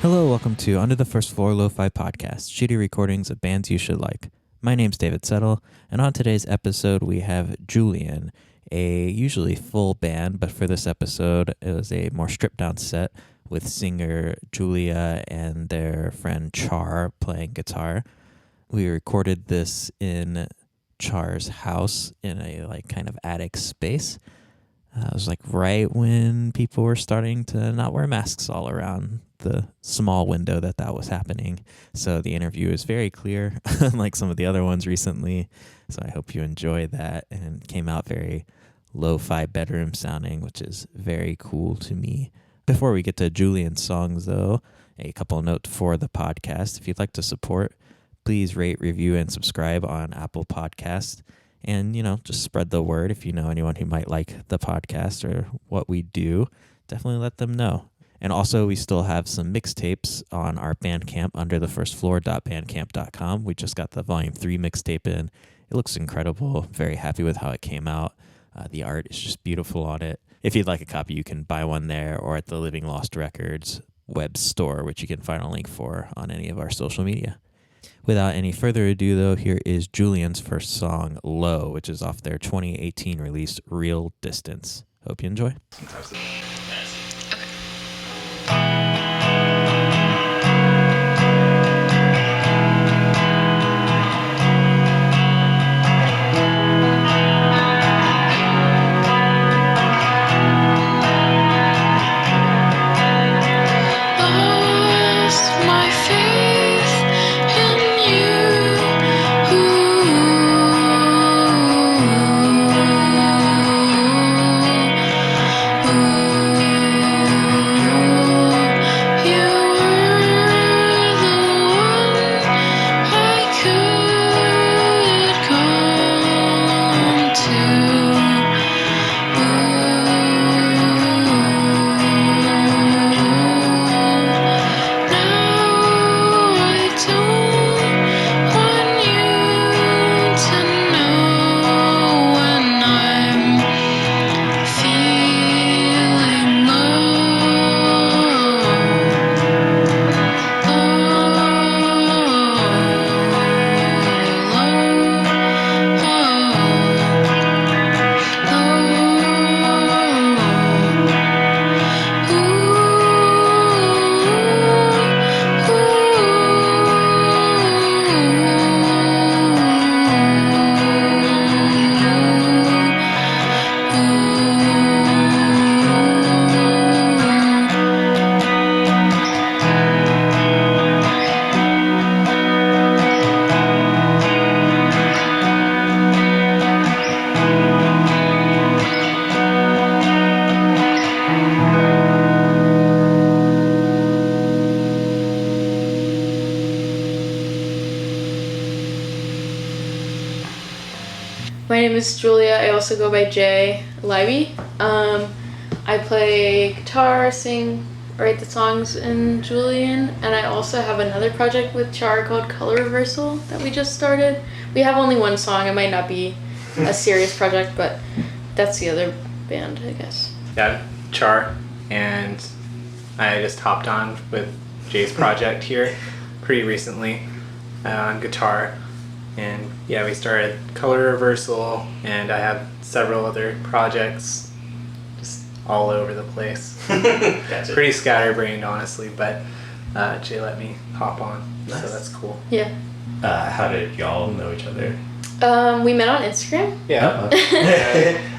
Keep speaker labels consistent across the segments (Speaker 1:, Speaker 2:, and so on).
Speaker 1: Hello, welcome to Under the First Floor Lo-Fi Podcast, shitty recordings of bands you should like. My name's David Settle, and on today's episode we have Julian, a usually full band, but for this episode it was a more stripped down set with singer Julia and their friend Char playing guitar. We recorded this in Char's house in a kind of attic space. It was right when people were starting to not wear masks all around the small window that was happening. So the interview is very clear, unlike some of the other ones recently. So I hope you enjoy that, and came out very lo-fi bedroom sounding, which is very cool to me. Before we get to Julian's songs, though, a couple notes for the podcast. If you'd like to support, please rate, review, and subscribe on Apple Podcasts. And, just spread the word. If you know anyone who might like the podcast or what we do, definitely let them know. And also, we still have some mixtapes on our Bandcamp, underthefirstfloor.bandcamp.com. We just got the Volume 3 mixtape in. It looks incredible. Very happy with how it came out. The art is just beautiful on it. If you'd like a copy, you can buy one there or at the Living Lost Records web store, which you can find a link for on any of our social media. Without any further ado, though, here is Julian's first song, Low, which is off their 2018 release, Real Distance. Hope you enjoy.
Speaker 2: My name is Julia. I also go by Jay Libby. I play guitar, sing, write the songs in Julian, and I also have another project with Char called Color Reversal that we just started. We have only one song. It might not be a serious project, but that's the other band, I guess.
Speaker 3: Yeah, Char, and I just hopped on with Jay's project here pretty recently on guitar. And yeah, we started Color Reversal, and I have several other projects just all over the place.
Speaker 4: Gotcha.
Speaker 3: Pretty scatterbrained, honestly, but Jay let me hop on, nice. So that's cool.
Speaker 2: Yeah.
Speaker 4: How did y'all know each other?
Speaker 2: We met on Instagram.
Speaker 3: Yeah.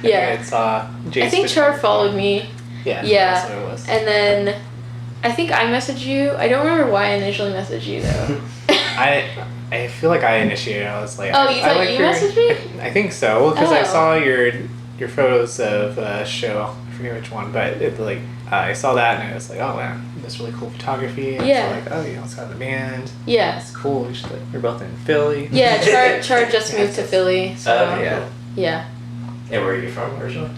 Speaker 2: Yeah.
Speaker 3: I saw Jay's
Speaker 2: I think Char followed me.
Speaker 3: Yeah.
Speaker 2: Yeah.
Speaker 3: That's what it was.
Speaker 2: And then I think I messaged you. I don't remember why I initially messaged you though.
Speaker 3: I feel like I initiated. I was like,
Speaker 2: oh, you thought you messaged me?
Speaker 3: I think so, because I
Speaker 2: Oh.
Speaker 3: saw your photos of a show. I forget which one, but I saw that and I was like, oh wow, that's really cool photography. And
Speaker 2: Yeah.
Speaker 3: So like, oh, you also have a band.
Speaker 2: Yeah.
Speaker 3: That's cool. We're both in Philly.
Speaker 2: Yeah, Char just moved to Philly. So
Speaker 4: Yeah.
Speaker 2: Yeah.
Speaker 4: And where are you from originally?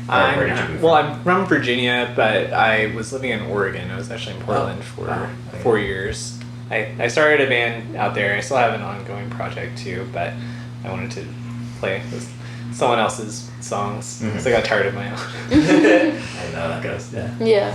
Speaker 4: Where did you move from?
Speaker 3: I'm from Virginia, but I was living in Oregon. I was actually in Portland for 4 years. I started a band out there. I still have an ongoing project too, but I wanted to play with someone else's songs because I got tired of my own.
Speaker 4: I know that goes, yeah.
Speaker 2: Yeah.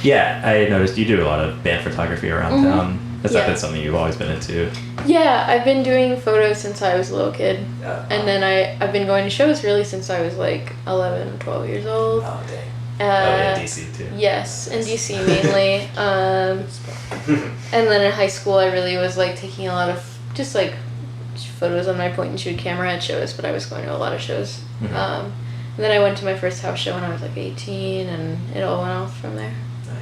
Speaker 4: Yeah, I noticed you do a lot of band photography around town. Has that
Speaker 2: Yeah.
Speaker 4: been something you've always been into?
Speaker 2: Yeah, I've been doing photos since I was a little kid. And
Speaker 4: Oh.
Speaker 2: then I've been going to shows really since I was like 11, 12 years old.
Speaker 4: Oh, dang.
Speaker 2: Uh,
Speaker 4: in DC too.
Speaker 2: Yes, in DC mainly. And then in high school, I really was like taking a lot of just like photos on my point and shoot camera at shows, but I was going to a lot of shows. And then I went to my first house show when I was like 18, and it all went off from there.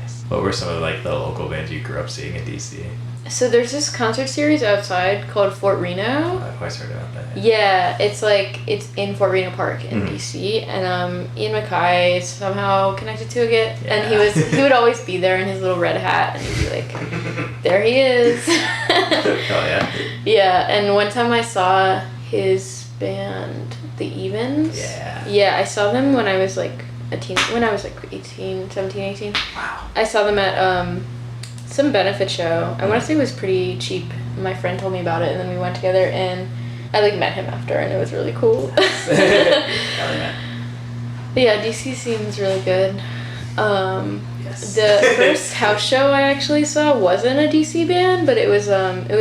Speaker 4: Nice. What were some of like the local bands you grew up seeing in DC?
Speaker 2: So there's this concert series outside called Fort Reno.
Speaker 4: I've always heard about that.
Speaker 2: Yeah, it's in Fort Reno Park in DC, and Ian MacKay is somehow connected to it, and he would always be there in his little red hat, and he'd be like, "There he is."
Speaker 4: Oh yeah.
Speaker 2: Yeah, and one time I saw his band, The Evens.
Speaker 4: Yeah.
Speaker 2: Yeah, I saw them when I was like when I was like 17, 18.
Speaker 4: Wow.
Speaker 2: I saw them at some benefit show. I want to say it was pretty cheap. My friend told me about it, and then we went together, and I like met him after, and it was really cool.
Speaker 4: Hell yeah.
Speaker 2: But yeah, DC seems really good.
Speaker 4: Yes.
Speaker 2: The first house show I actually saw wasn't a DC band, but it was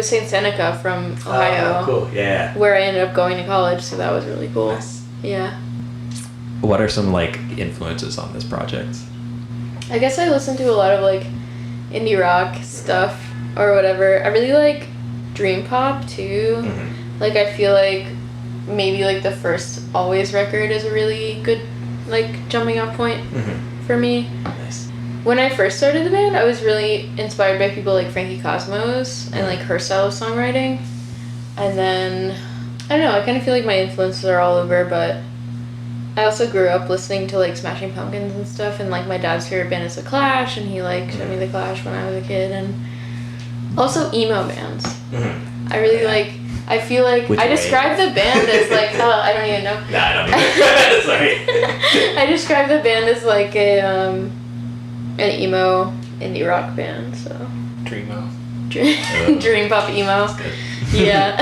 Speaker 2: Saint Seneca from Ohio,
Speaker 4: Oh, cool. Yeah.
Speaker 2: where I ended up going to college. So that was really cool.
Speaker 4: Nice.
Speaker 2: Yeah.
Speaker 4: What are some like influences on this project?
Speaker 2: I guess I listen to a lot of like indie rock stuff or whatever. I really like dream pop too. Like I feel like maybe like the first Always record is a really good like jumping off point for me.
Speaker 4: Nice.
Speaker 2: When I first started the band, I was really inspired by people like Frankie Cosmos and like her style of songwriting. And then I don't know, I kind of feel like my influences are all over, but I also grew up listening to like Smashing Pumpkins and stuff, and like my dad's favorite band is The Clash, and he like showed me The Clash when I was a kid, and also emo bands. I really like. I feel like
Speaker 4: Which
Speaker 2: I
Speaker 4: way?
Speaker 2: describe the band as like I don't even know.
Speaker 4: Nah, I don't know. Sorry.
Speaker 2: I describe the band as like an emo indie rock band. So
Speaker 3: Dreamo.
Speaker 2: dream pop emo.
Speaker 4: That's good.
Speaker 2: Yeah.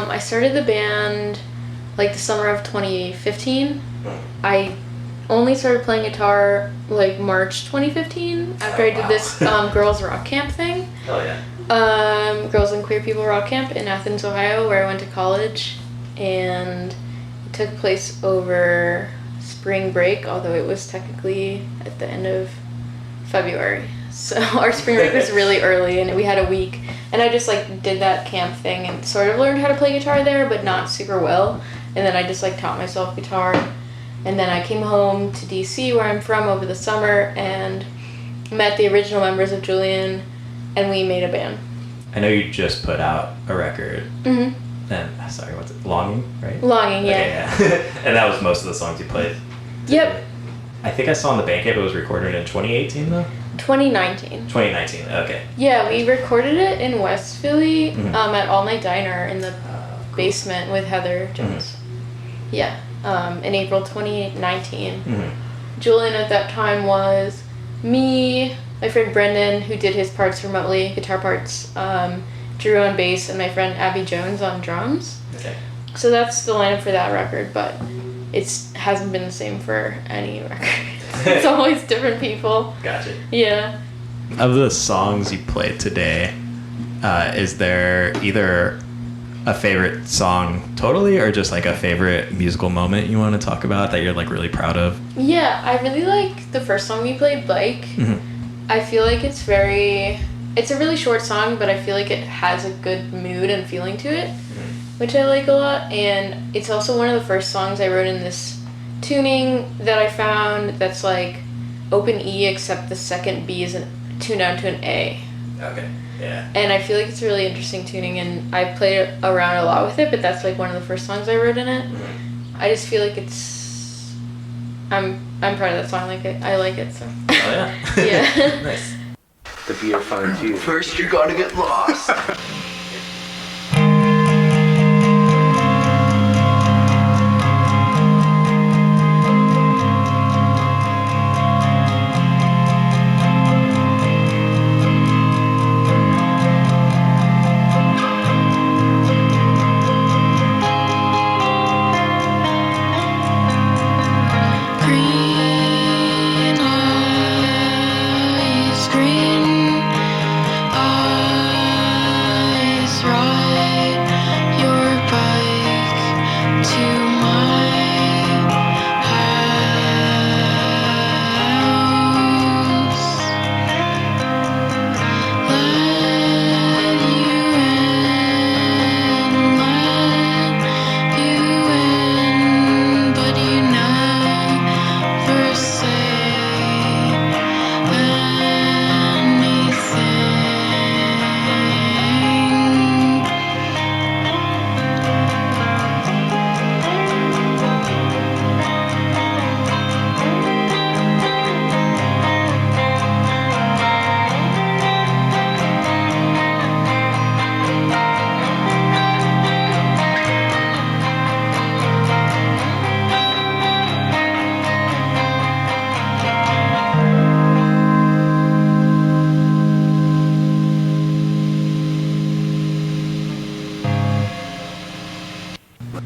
Speaker 2: I started the band like the summer of 2015. I only started playing guitar like March 2015 after I did this girls rock camp thing.
Speaker 4: Hell yeah.
Speaker 2: Girls and Queer People Rock Camp in Athens, Ohio, where I went to college, and it took place over spring break, although it was technically at the end of February. So our spring break was really early, and we had a week, and I just like did that camp thing and sort of learned how to play guitar there, but not super well. And then I just like taught myself guitar, and then I came home to DC, where I'm from, over the summer, and met the original members of Julian, and we made a band.
Speaker 4: I know you just put out a record.
Speaker 2: Mm-hmm.
Speaker 4: And sorry, what's it? Longing, right?
Speaker 2: Longing, yeah.
Speaker 4: Okay, yeah. And that was most of the songs you played.
Speaker 2: Yep.
Speaker 4: I think I saw on the Bandcamp it was recorded in 2018 though.
Speaker 2: 2019.
Speaker 1: 2019. Okay.
Speaker 2: Yeah, we recorded it in West Philly at All Night Diner in the
Speaker 1: Cool.
Speaker 2: basement with Heather Jones. Yeah, in April 2019. Julian at that time was me, my friend Brendan, who did his parts remotely, guitar parts, Drew on bass, and my friend Abby Jones on drums.
Speaker 1: Okay.
Speaker 2: So that's the lineup for that record, but it hasn't been the same for any record. It's always different people.
Speaker 1: Gotcha.
Speaker 2: Yeah.
Speaker 5: Of the songs you played today, is there either a favorite song totally or just like a favorite musical moment you want to talk about that you're like really proud of?
Speaker 2: Yeah, I really like the first song we played, Bike. I feel like it's a really short song, but I feel like it has a good mood and feeling to it, which I like a lot. And it's also one of the first songs I wrote in this tuning that I found that's like open E, except the second B is tuned down to an A.
Speaker 1: Okay. Yeah.
Speaker 2: And I feel like it's a really interesting tuning, and I played around a lot with it, but that's like one of the first songs I wrote in it. I just feel like I'm proud of that song. Like I like it, so.
Speaker 1: Oh yeah.
Speaker 2: Yeah.
Speaker 1: Nice.
Speaker 3: The beer fun too.
Speaker 6: First, you're gonna get lost.
Speaker 7: Green eyes, green eyes, ride your bike to my house. Let you in, but you never say anything.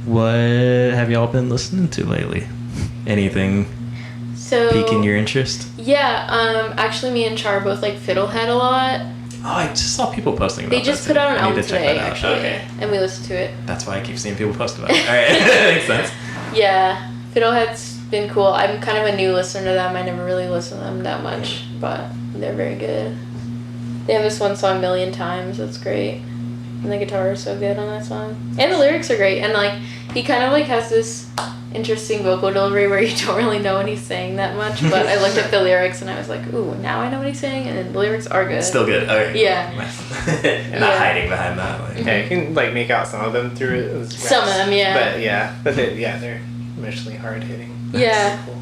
Speaker 5: What have y'all been listening to lately? Anything
Speaker 2: So.
Speaker 5: piquing your interest?
Speaker 2: Yeah. Actually, me and Char both like Fiddlehead a lot.
Speaker 5: Oh, I just saw people posting about
Speaker 2: They just
Speaker 5: that
Speaker 2: put out an
Speaker 5: today. I need
Speaker 2: album
Speaker 5: to check
Speaker 2: today,
Speaker 5: that out.
Speaker 2: actually,
Speaker 5: Okay.
Speaker 2: and we listened to it.
Speaker 5: That's why I keep seeing people post about it. All right. That makes sense.
Speaker 2: Yeah, Fiddlehead's been cool. I'm kind of a new listener to them. I never really listen to them that much, but they're very good. They have this one song, Million Times, that's great. And the guitar is so good on that song. And the lyrics are great. And like, he kind of like has this interesting vocal delivery where you don't really know what he's saying that much. But I looked at the lyrics and I was like, ooh, now I know what he's saying. And the lyrics are good.
Speaker 5: Still good. Okay.
Speaker 2: Yeah.
Speaker 5: And not
Speaker 2: Yeah.
Speaker 5: hiding behind that. Like,
Speaker 3: Yeah, you can like make out some of them through it.
Speaker 2: Some of them, yeah.
Speaker 3: But they're emotionally hard hitting.
Speaker 2: Yeah.
Speaker 3: Cool.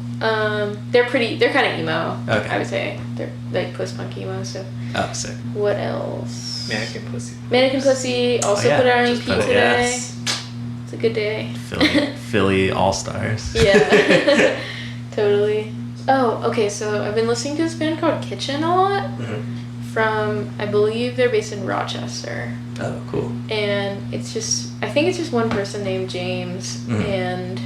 Speaker 2: They're kind of emo,
Speaker 5: Okay.
Speaker 2: I would say. They're like post-punk emo, so.
Speaker 5: Oh, sick.
Speaker 2: What else?
Speaker 3: Mannequin Pussy.
Speaker 2: Mannequin Pussy also
Speaker 5: Oh, yeah,
Speaker 2: put out an
Speaker 5: just
Speaker 2: EP
Speaker 5: put it-
Speaker 2: today.
Speaker 5: yes.
Speaker 2: It's a good day.
Speaker 5: Philly All Stars.
Speaker 2: Yeah. Totally. Oh, okay, so I've been listening to this band called Kitchen a lot. From, I believe they're based in Rochester.
Speaker 5: Oh, cool.
Speaker 2: And I think it's just one person named James, and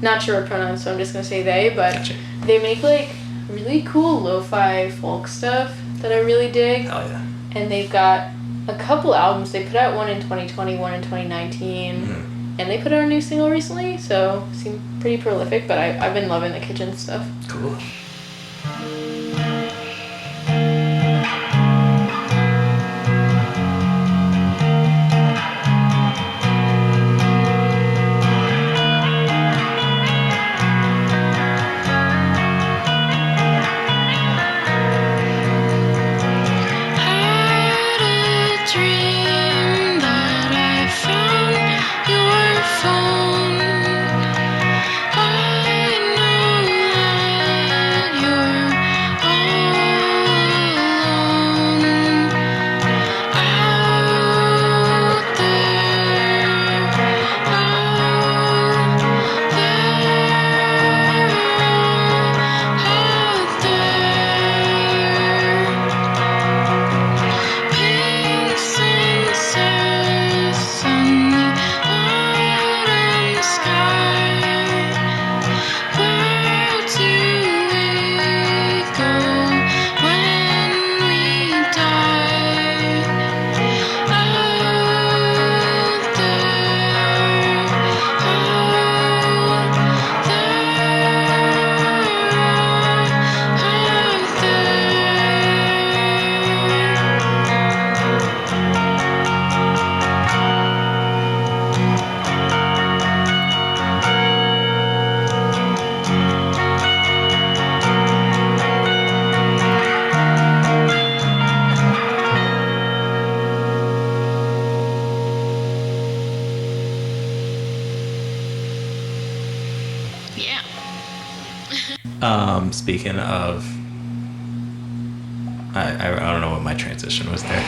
Speaker 2: not sure what pronouns, so I'm just gonna say they, but
Speaker 5: Gotcha.
Speaker 2: they make like really cool lo-fi folk stuff that I really dig.
Speaker 5: Hell yeah.
Speaker 2: And they've got a couple albums. They put out one in 2020, one in 2019, and they put out a new single recently, so seem pretty prolific, but I've been loving the Kitchen stuff.
Speaker 5: Cool.
Speaker 7: Had a dream that I found your phone. I know that
Speaker 5: Speaking of, I don't know what my transition was there.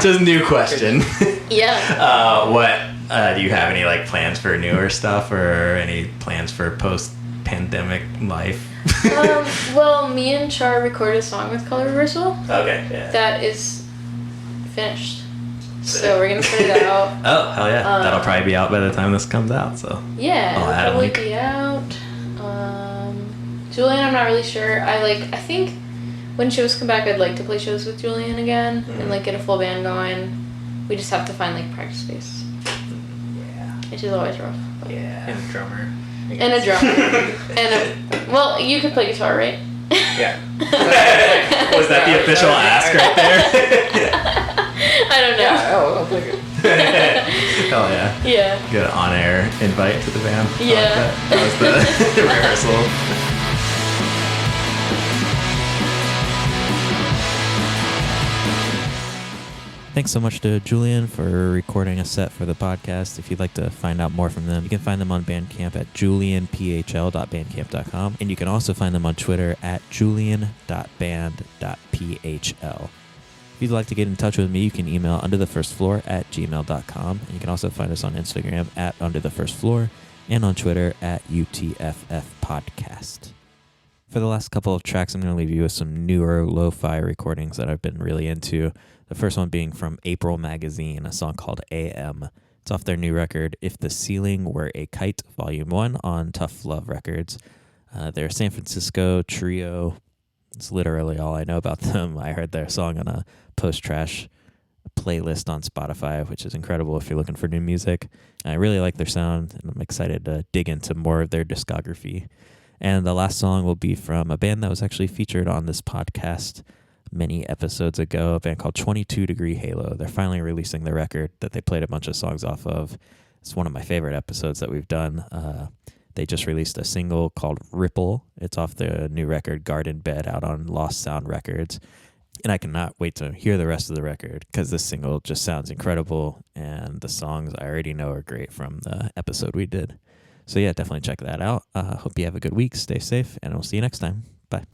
Speaker 5: Just a new question.
Speaker 2: Yeah.
Speaker 5: What do you have any like plans for newer stuff or any plans for post-pandemic life?
Speaker 2: Well, me and Char recorded a song with Color Reversal.
Speaker 5: Okay. Yeah.
Speaker 2: That is finished. So we're gonna put it out.
Speaker 5: Oh hell yeah! That'll probably be out by the time this comes out. So
Speaker 2: Yeah,
Speaker 5: I'll add a
Speaker 2: it'll probably
Speaker 5: link.
Speaker 2: be out. Julian, I'm not really sure. I think when shows come back, I'd like to play shows with Julian again and like get a full band going. We just have to find like practice space,
Speaker 3: Yeah.
Speaker 2: which is always rough. But.
Speaker 3: Yeah. And a drummer.
Speaker 2: And a drummer. Well, you could play guitar, right?
Speaker 3: Yeah.
Speaker 5: Was that the official ask right there?
Speaker 2: I don't know.
Speaker 3: Yeah, I'll play it.
Speaker 5: Hell yeah!
Speaker 2: Yeah.
Speaker 5: Good on-air invite to the band. I like
Speaker 2: Yeah.
Speaker 5: that was the rehearsal.
Speaker 1: Thanks so much to Julian for recording a set for the podcast. If you'd like to find out more from them, you can find them on Bandcamp at julianphl.bandcamp.com. And you can also find them on Twitter at julian.band.phl. If you'd like to get in touch with me, you can email underthefirstfloor@gmail.com. And you can also find us on Instagram at underthefirstfloor and on Twitter at UTFFpodcast. For the last couple of tracks, I'm going to leave you with some newer lo-fi recordings that I've been really into. The first one being from April Magazine, a song called AM. It's off their new record, If the Ceiling Were a Kite, Volume 1 on Tough Love Records. They're a San Francisco trio. It's literally all I know about them. I heard their song on a post-trash playlist on Spotify, which is incredible if you're looking for new music. I really like their sound, and I'm excited to dig into more of their discography. And the last song will be from a band that was actually featured on this podcast many episodes ago, a band called 22 Degree Halo. They're finally releasing the record that they played a bunch of songs off of. It's one of my favorite episodes that we've done. They just released a single called Ripple. It's off their new record, Garden Bed, out on Lost Sound Records. And I cannot wait to hear the rest of the record because this single just sounds incredible. And the songs I already know are great from the episode we did. So yeah, definitely check that out. Hope you have a good week. Stay safe, and we'll see you next time. Bye.